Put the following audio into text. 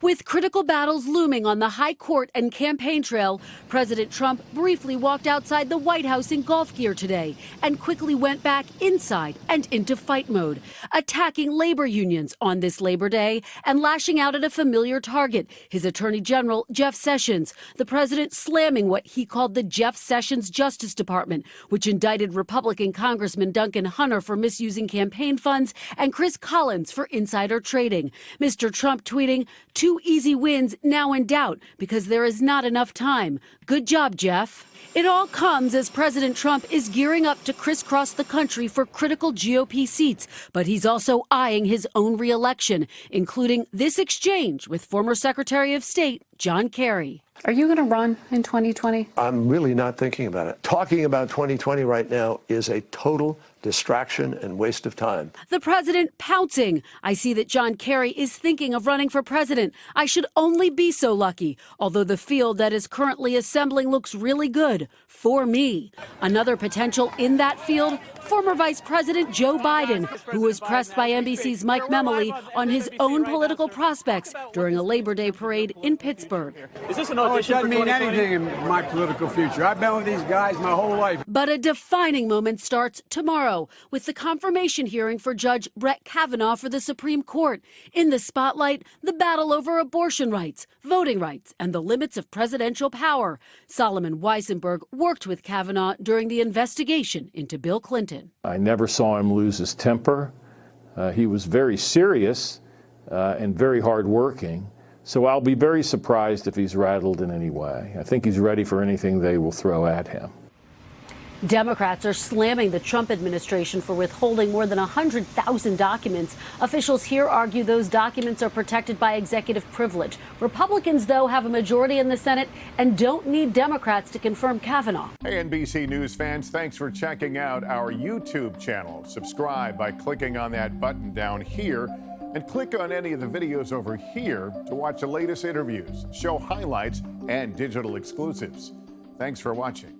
With critical battles looming on the high court and campaign trail, President Trump briefly walked outside the White House in golf gear today and quickly went back inside and into fight mode, attacking labor unions on this Labor Day and lashing out at a familiar target, his Attorney General Jeff Sessions. The president slamming what he called the Jeff Sessions Justice Department, which indicted Republican Congressman Duncan Hunter for misusing campaign funds and Chris Collins for insider trading. Mr. Trump tweeting, "Two easy wins now in doubt because there is not enough time. Good job, Jeff." It all comes as President Trump is gearing up to crisscross the country for critical GOP seats, but he's also eyeing his own reelection, including this exchange with former Secretary of State John Kerry. Are you going to run in 2020? I'm really not thinking about it. Talking about 2020 right now is a total distraction and waste of time. The president pouncing. "I see that John Kerry is thinking of running for president. I should only be so lucky, although the field that is currently assembling looks really good for me." Another potential in that field, former Vice President Joe Biden, who was pressed by NBC's Mike Memoli on his own political prospects during a Labor Day parade in Pittsburgh. Is this an audition It doesn't for mean 2020? anything in my political future. I've been with these guys my whole life. But a defining moment starts tomorrow with the confirmation hearing for Judge Brett Kavanaugh for the Supreme Court. In the spotlight, the battle over abortion rights, voting rights, and the limits of presidential power. Solomon Weisenberg worked with Kavanaugh during the investigation into Bill Clinton. I never saw him lose his temper. He was very serious and very hardworking. So I'll be very surprised if he's rattled in any way. I think he's ready for anything they will throw at him. Democrats are slamming the Trump administration for withholding more than 100,000 documents. Officials here argue those documents are protected by executive privilege. Republicans, though, have a majority in the Senate and don't need Democrats to confirm Kavanaugh. Hey, NBC News fans, thanks for checking out our YouTube channel. Subscribe by clicking on that button down here and click on any of the videos over here to watch the latest interviews, show highlights, and digital exclusives. Thanks for watching.